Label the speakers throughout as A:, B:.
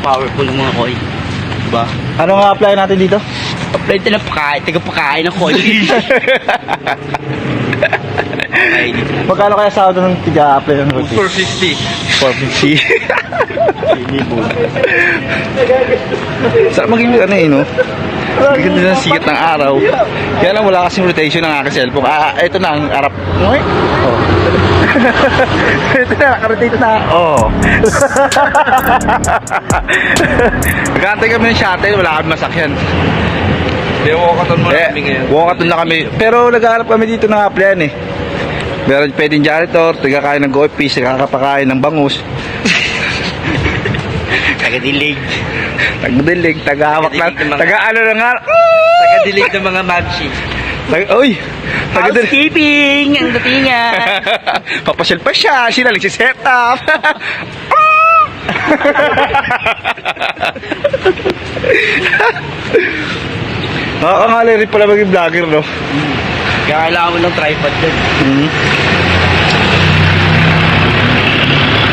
A: powerful ng mga koi. Diba?
B: Ano nga apply natin dito?
A: Apply ito na pakain, taga-pakain ng koi. Okay, dito na.
B: Magkano kaya sahod ng tiga-apply ng roti?
A: 450.
B: 450. Sarap maging ano eh, no? Bigyan din ng sikat ng araw. Kaya lang wala kasing rotation ng aking cellphone. Ito na ang harap. Okay? Oh. Ito na, nakarotate na. Oh. Nagkantay kami ng shuttle, wala kami masakyan.
A: Kaya walkathon mo na kami ngayon.
B: Walkathon na kami. Pero nag-aarap kami dito ng applyan eh. Meron pwedeng janitor, taga-kain ng gold fish, taga-kapakain ng bangus.
A: Taga-dilig.
B: Taga-dilig, taga-hawak lang. Taga-ano na nga.
A: Taga-dilig ng mga magsi.
B: Uy!
A: Housekeeping! Ang datingan!
B: Papasyal pa siya, sila nagsiset up. Nakakangalay rin pala maging vlogger, no?
A: Kaya kailangan mo ng tripod din.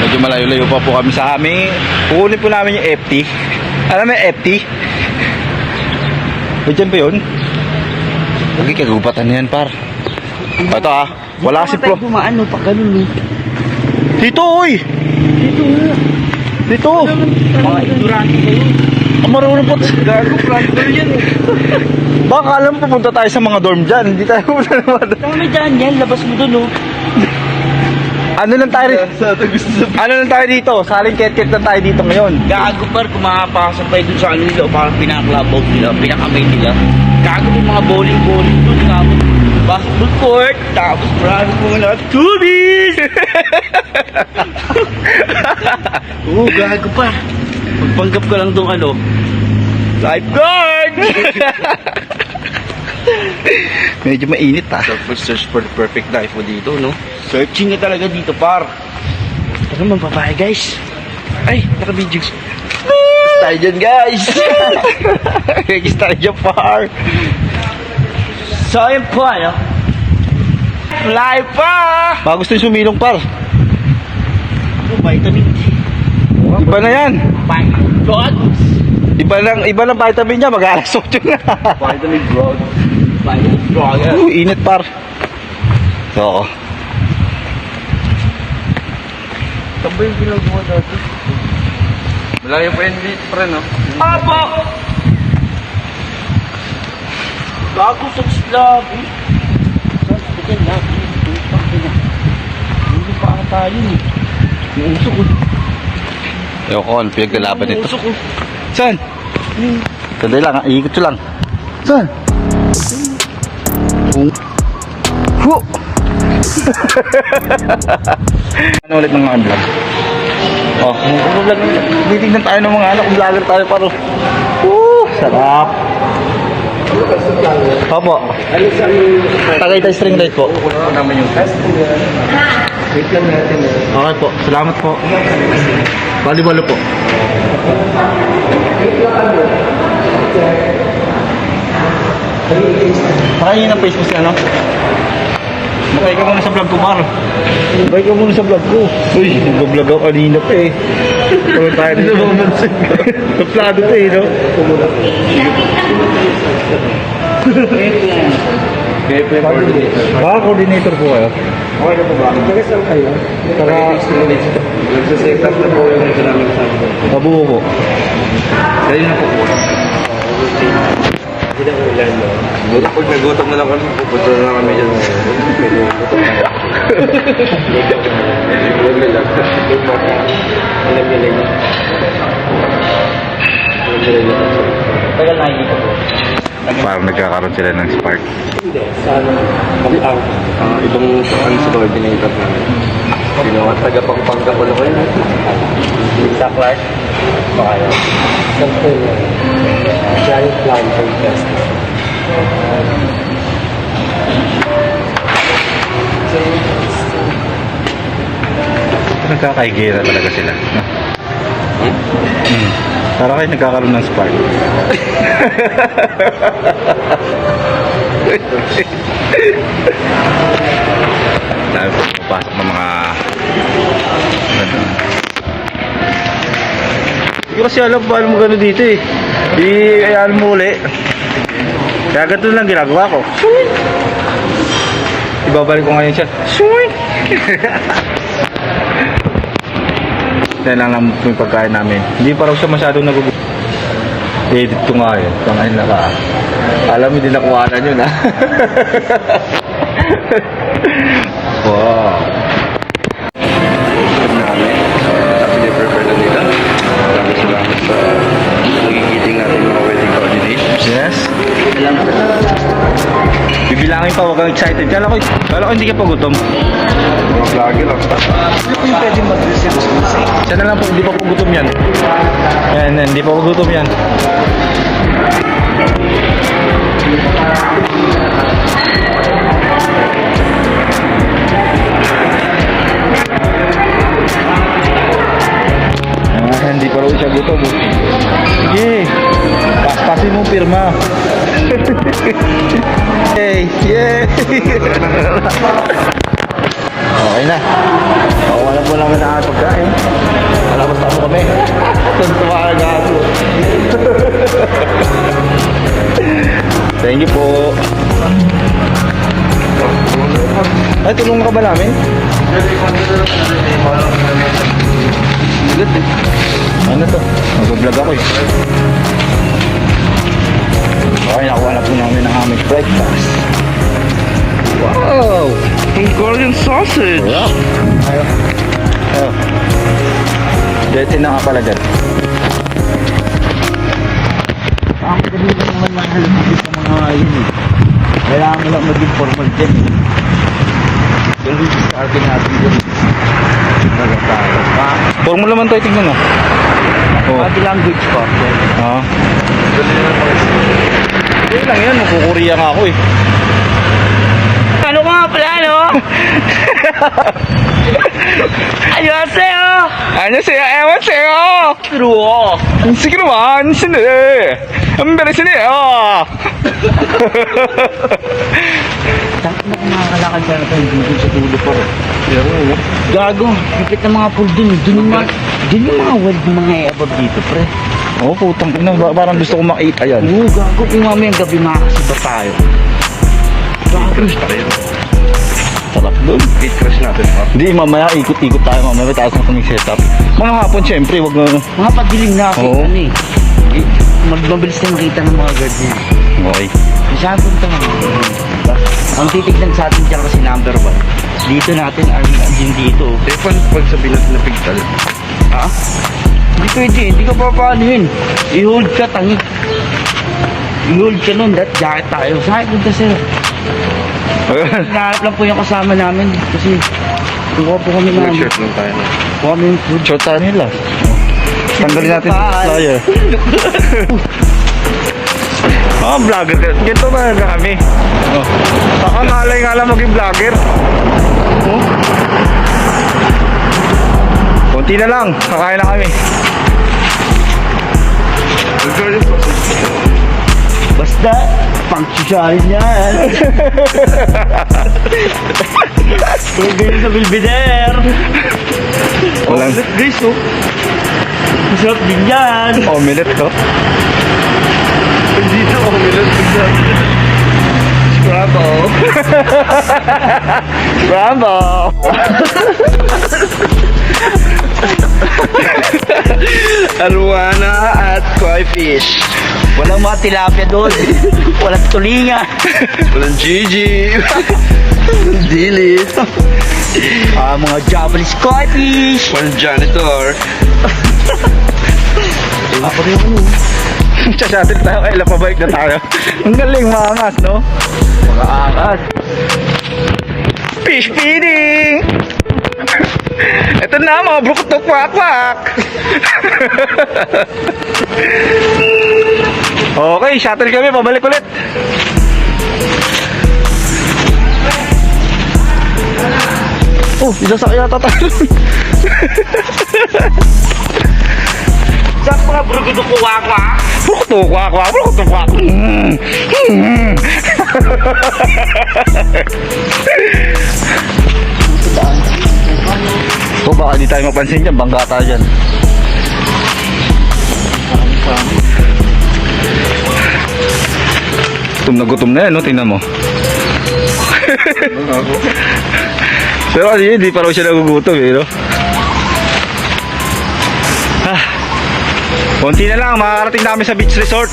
B: Medyo malayo-layo pa po kami sa amin. Kukunin po namin yung FT. Alam mo yung FT? Diyan ba yun? Lagi kagubatan na yan, par. Ito ah, wala kasi pro.
A: Pumaano pa ganun eh.
B: Dito, oy! Dito!
A: Mga ignorante kayo.
B: Ang marunong po.
A: Gago, practical yan eh.
B: Baka alam pupunta tayo sa mga dorm dyan. Hindi tayo pupunta naman.
A: Kami dyan yan, labas mo dun oh.
B: Ano lang tayo Ano lang tayo dito? Saling ket-ket lang tayo dito ngayon.
A: Gago par, kung makapasok tayo dun sa ano nila o parang pinaka-club nila, pinakamay nila. Gago yung mga bowling dun, tapos basketball court, tapos marami po na tubig! Oo, gago pa. Pagpanggap ka lang dun ano, lifeguard!
B: Medyo mainit ah.
A: Search for the perfect life mo dito, no? Searching ka talaga dito, par. Ano man babae, guys? Ay, naka-videos. Tayo dyan, guys!
B: Kikis tayo dyan, par.
A: So, yun po, ano? Live pa!
B: Baka gusto yung sumilong, par.
A: Ano, vitamin D.
B: Iba na yan.
A: Vitamin God.
B: Iba lang vitamin niya. Mag-alas 8 na.
A: Vitamin God. Vitamin God.
B: Init, par. So,
A: Saan ba yung ginagawa dati?
C: Malayo pa yun dito, pre, no?
A: Apo! Gago sa lobby. Saan sa dyan, lobby? Hindi pa ata yun eh. Yung uso ko.
B: ewan ko, ano pinaglalaban
A: Yung
B: nito?
A: uso ko.
B: Saan? Sandali lang, iikot ko lang. Saan? Hu! Ano ulit ng mga vlog? Oh, vlog. Titignan tayo ng mga anak, vlogger tayo paro. Sarap. Opo. Tagaytay string light po.
C: naman yung test. Wait lang natin.
B: Okay po, salamat po. Bali-balo po. Pakainin ang Facebook niya, no? Makay ka muna sa vlog ko, Mar. Makay ka muna sa vlog ko. Uy, nag-vlog ako kanina pa eh. Ano tayo dito? Taplado pa eh, no? Baka coordinator po kayo?
C: Okay na po ba? Tagasal kayo?
B: Taga
C: Nagsa-set up na po yung ito namin sa akin.
B: Kabuo po.
C: Dahil na po po. Hindi na ulan, no? Siguro pag nagutom na lang kami, pupunta na lang kami dyan. Gutom na lang. Huwag na lang. Alam nila yun. Alam nila yun.
A: Tagal na ikot po.
B: Parang nagkakaroon sila ng spark.
C: Hindi. Sana ang ibang subordinator namin. Ginawa taga-pangpangga ko lang kayo.
A: Sa Clark. Baka yun.
C: Giant lantern test.
B: Nagkakaigira talaga sila. No? Parang kayo nagkakaroon ng spark. Dahil po pumapasok ng mga Hindi ko kasi alam paano mo gano'n dito eh. Ayaan mo uli. Kaya ganito lang ginagawa ko. Swing! Ibabalik ko ngayon siya. Swing! Yan lang lang yung pagkain namin. Hindi pa raw siya masyadong nagugutom. Edit ko nga yun. Pangain na ka. Alam mo, hindi nakuhanan yun ha. Wow.
C: namin. Tapos i-prepare na nila. Maraming salamat sa nagigiting natin mga wedding coordinations.
B: Yes. Bibilangin pa, huwag kang excited. Kala ko hindi ka pa gutom.
C: Mga vlogger lang.
A: Ano po yung pwede mag-receive?
B: Siya na lang po, hindi pa po gutom yan. Yan, hindi pa po gutom yan. Hindi pa rin siya gutom. Sige, paspasin mo pirma. Yay! Yay! Okay na. Wala po naman na pagkain. Wala po tamo kami. Tuntua ka gato. Thank you po. Ay, tulungan ka ba namin? Good eh. Ano to? Mag-vlog ako eh. Okay, nakuha na po namin ang aming breakfast. Wow!
A: Hungarian sausage!
B: Sarap! Ayaw. Ayaw. Dete na nga pala dyan.
A: Ang galing naman mahalapit sa mga yun eh. Kailangan mo lang maging formal dyan eh. Pero yung starting natin dyan. Nagatayo.
B: Formula man tayo tingnan oh.
A: Body language pa.
B: Ha? Hindi lang yan, magkukuria nga ako eh.
A: Ano ka nga pala, no? Annyeonghaseyo!
B: 안녕하세요, 에원세요.
A: Pero,
B: sige naman, sini. Ang bilis niya.
A: takot na kung makakalakad ka na tayo dito sa tulo pa rin. Gago, hipit ng mga pool dun. Dun yung mga wild ng mga ebab dito, pre.
B: Oh, putang ina, parang gusto ko makita yan.
A: Oo, gago. Kung mamayang gabi makakasiba tayo.
C: Crush tayo.
B: Sarap doon.
C: Gate crush natin ha.
B: Hindi, mamaya ikot-ikot tayo, mamaya taas na kaming setup. Mga hapon, syempre, wag na.
A: Mga padilim na kasi
B: Oo.
A: ano eh. Mabilis na makita ng mga guard niya.
B: Okay.
A: Saan punta nga? Ang titignan sa atin dyan kasi number 1. Dito natin, din dito.
C: Eh, paano pag sabihin natin na pigtal?
A: Ha? Hindi pwede, hindi ka pa paano yun. I-hold ka, tangi. I-hold ka nun, that jacket tayo. Saan punta sir? Hinahanap lang po yung kasama namin kasi kuha po kami ng
C: Mag-shirt lang tayo na.
A: kuha kami yung food.
B: Short tayo nila. Tanggalin natin yung flyer. Oh, vlogger ka. Ganito ba kami? Oh. Nakakalay nga lang maging vlogger. Oh. Kunti na lang. Kakain na kami.
A: Basta, pang-sosyalin yan. Huwag ganyan sa Belvedere.
B: Walang
A: Guys, oh. Masarap din yan.
B: omelette to.
A: Dito, oh, meron bigyan. Bravo.
B: Bravo!
C: Arowana at koi fish.
A: Walang mga tilapia doon. Walang tulinga.
C: Walang Gigi. Walang Dili.
A: Mga Japanese koi fish.
C: Walang janitor.
A: Ako rin ano.
B: Chachatil tayo kay lapabike na tayo. Ang galing mga angas, no?
A: Mga angas.
B: Fish feeding! Ito na mga brukutok kwak-kwak! Okay, shuttle kami, pabalik ulit. Oh, isasakay yata tayo.
A: Saan mga brugudo ko waka?
B: Brukutok kwak-kwak, brukutok kwak. So baka di tayo mapansin dyan, bangga tayo dyan. gutom na yan, no? Tingnan mo. Pero kasi hindi pa raw siya nagugutom, eh, no? Ah, konti na lang, makakarating namin sa beach resort.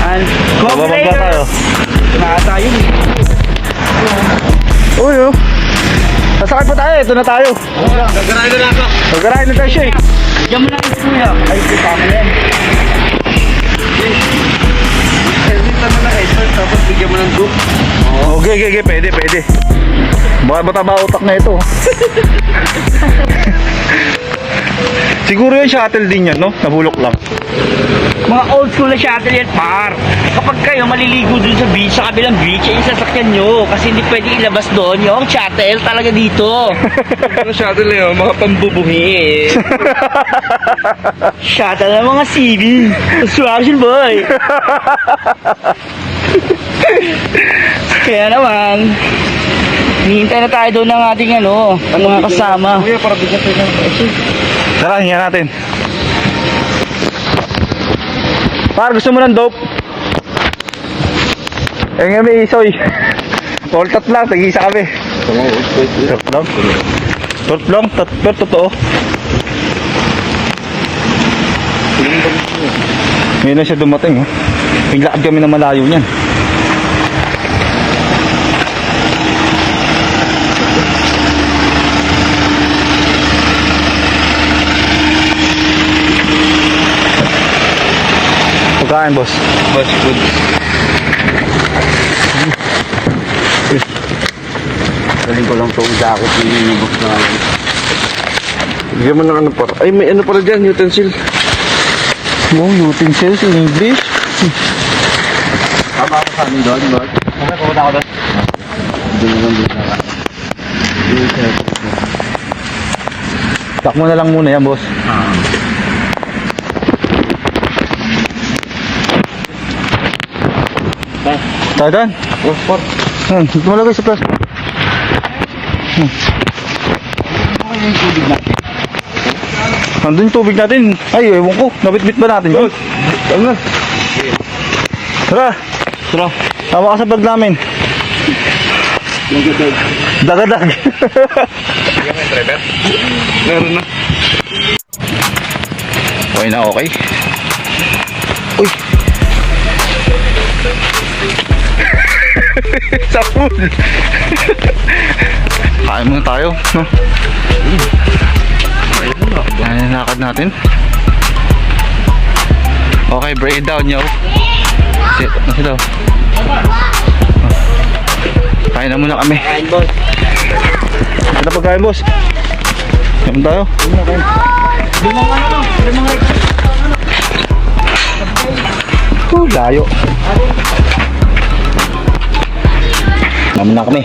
A: And
B: Bababa tayo.
A: na tayo.
B: Uy, oh. Sasakay pa tayo, ito na tayo.
C: Gagarahin na lang ako.
B: Magkarahin na tayo siya, eh.
A: Diyan mo lang ito, kuya. Ay, ito tama yan.
C: Edit naman na kayo, tapos bigyan mo ng soup.
B: Okay, pwede. Baka mataba utak na ito. Siguro yung shuttle din yan, no? Nabulok lang.
A: Mga old school na shuttle yan, par. Kapag kayo maliligo dun sa beach, sa kabilang beach, yung sasakyan nyo. Kasi hindi pwede ilabas doon yung shuttle talaga dito.
C: Ano shuttle yun? Mga pambubuhi eh.
A: Shuttle ng mga CV. Construction boy. Kaya naman, hinihintay na tayo doon ng ating mga kasama.
C: Kuya, para bigyan tayo ng
B: Tara, hinga natin. Par, gusto mo ng dope? Eh nga may isoy. All tat lang, tag-isa kami. Tot lang? Tot lang, pero totoo. Ngayon na siya dumating, oh. Naglakad kami na malayo niyan. Pagkain, boss.
C: Fast food.
A: Galing ko lang itong jacket yung box na
C: Bigyan mo ng ano para. Ay, may ano pala dyan, utensil.
B: Oh, utensils in English.
A: Tama ako sa amin doon, Lord. Ano, pumunta ako doon? Doon lang doon na.
B: Tak mo na lang muna yan, boss. Tayo doon.
C: Transport.
B: Dito mo lagay sa plastic. Nandun yung tubig natin. Ay, ewan ko. Nabitbit ba natin yun?
C: Ano?
B: Tara.
A: Tara.
B: Tawa ka sa bag namin. Dagadag.
C: Meron na.
B: Okay na, okay. Uy. Sa pool. Kain muna tayo, no? Yan yung lakad natin. Okay, break it down, yo. Nasi daw. Kain na muna kami.
A: Kain, boss.
B: Ano pagkain, boss? Kain tayo. Layo. Naman na kami.